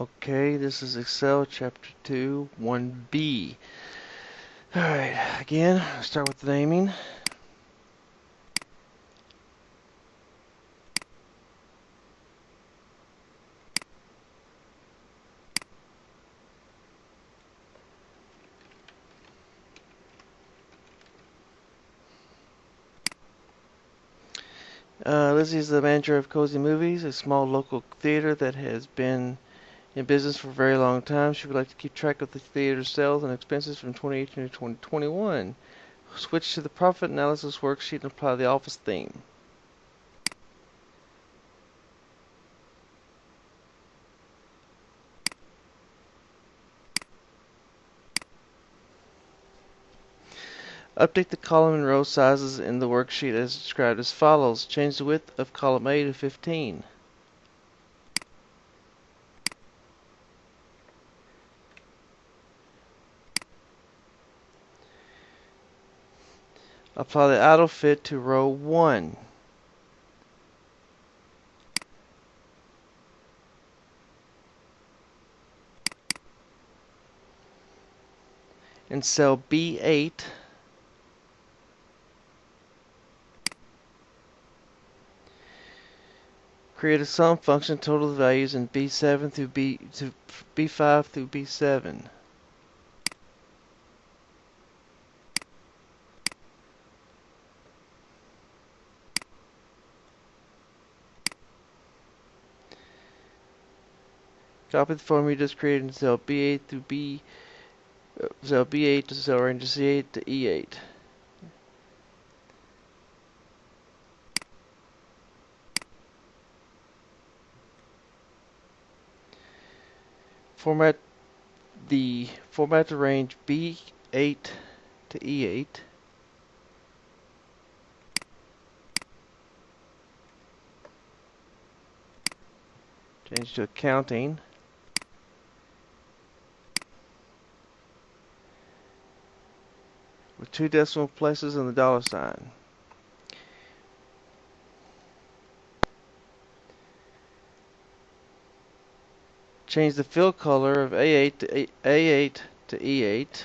Okay, this is Excel Chapter 2, 1B. Alright, again, start with the naming. Lizzie is the manager of Cozy Movies, a small local theater that has been in business for a very long time. She would like to keep track of the theater's sales and expenses from 2018 to 2021. Switch to the profit analysis worksheet and apply the office theme. Update the column and row sizes in the worksheet as described as follows. Change the width of column A to 15. Apply the auto fit to row 1. In cell B8, create a sum function total the values in B7 through B5 through B7. Copy the formula you just created in cell B8 through cell B8 to cell range C8 to E8. Format the range B8 to E8. Change to accounting. With 2 decimal places and the dollar sign. Change the fill color of A8 to E8.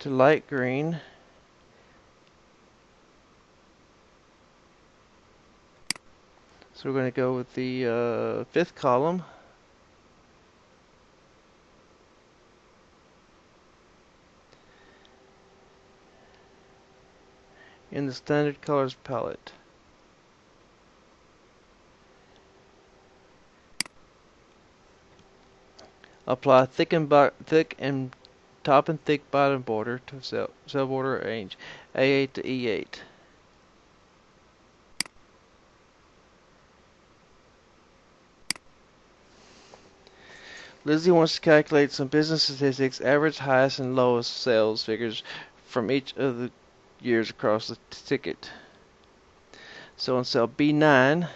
To light green. So we're going to go with the fifth column. In the standard colors palette. Apply thick and top and thick bottom border to cell border range A8 to E8. Lizzie wants to calculate some business statistics, average, highest, and lowest sales figures from each of the years across the ticket. So in cell B9,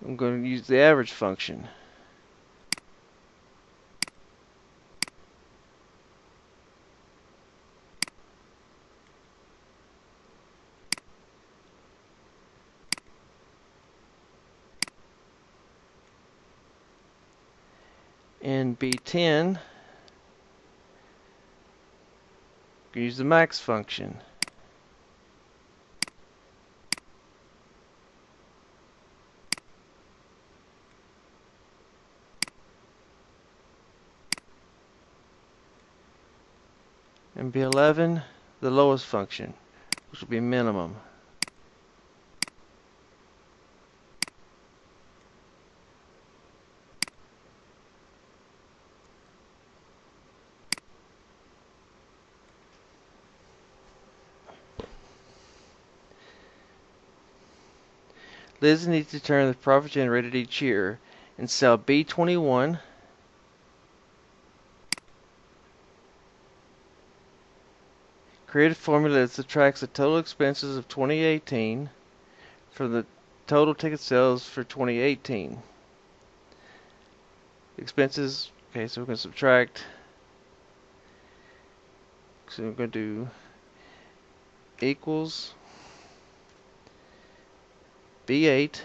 I'm going to use the average function. In B10, use the max function. In B11, the lowest function, which will be minimum. Liz needs to determine the profit generated each year. In cell B21, create a formula that subtracts the total expenses of 2018 from the total ticket sales for 2018. Expenses, okay, so we're going to subtract. So we're going to do equals B8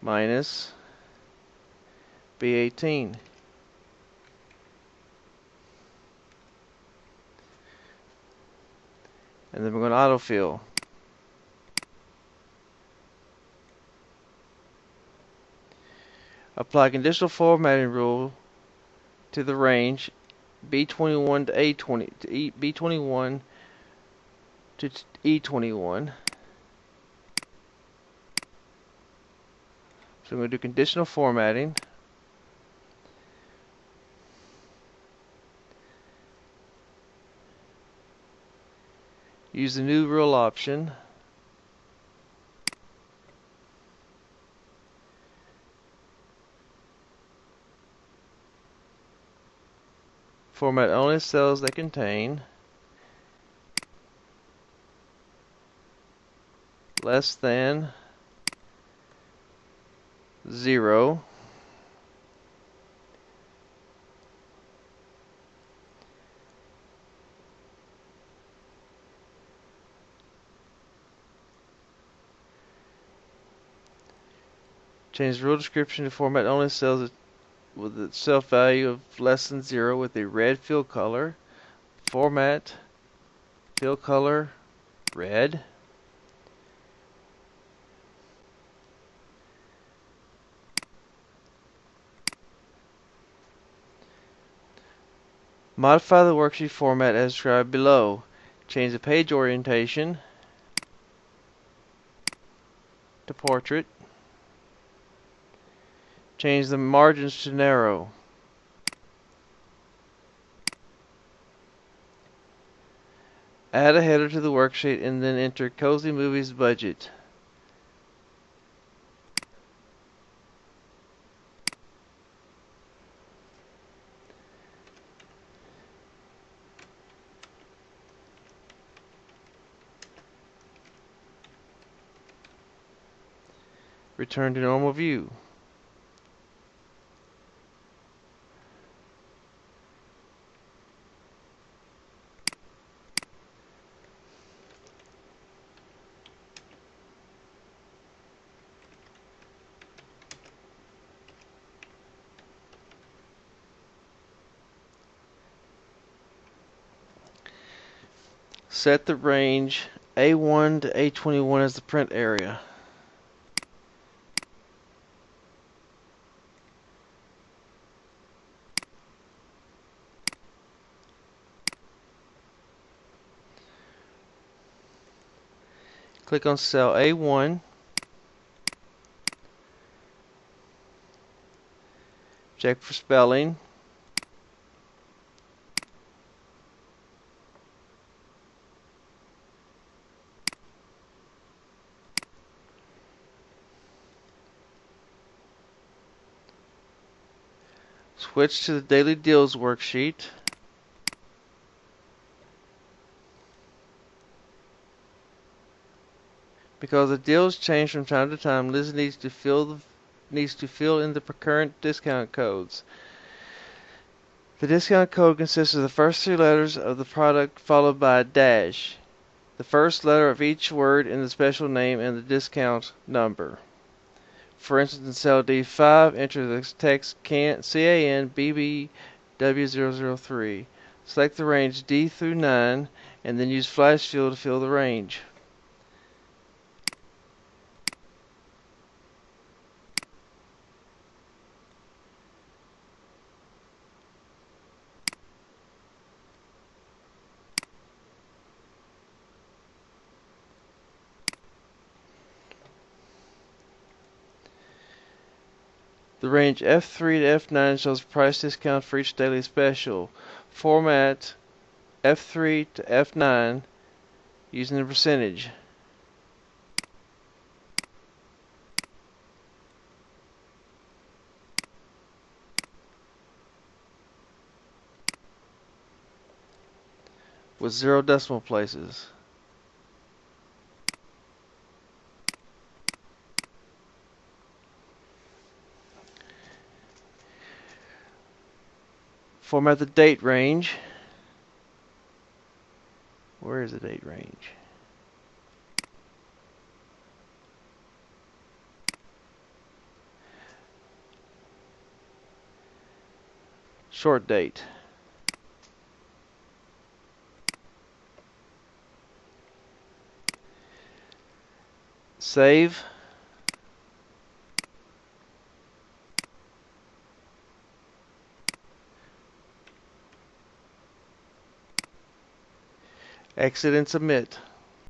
minus B18. And then we're going to autofill. Apply conditional formatting rule to the range B21 to A20 to B21 to E21. So I'm going to do conditional formatting. Use the new rule option. Format only cells that contain less than 0 change the rule description to format only cells with a self value of less than 0 with a red fill color. Format fill color red. Modify the worksheet format as described below. Change the page orientation to portrait. Change the margins to narrow. Add a header to the worksheet and then enter Cozy Movies budget. Return to normal view. Set the range A1 to A21 as the print area. Click on cell A1. Check for spelling. Switch to the Daily Deals worksheet. Because the deals change from time to time, Liz needs to fill in the current discount codes. The discount code consists of the first 3 letters of the product followed by a dash, the first letter of each word in the special name, and the discount number. For instance, in cell D5, enter the text CANBBW003. Select the range D through 9, and then use flash fill to fill the range. The range F3 to F9 shows price discount for each daily special. Format F3 to F9 using the percentage. With 0 decimal places. Format the date range. Where is the date range? Short date. Save. Exit and submit.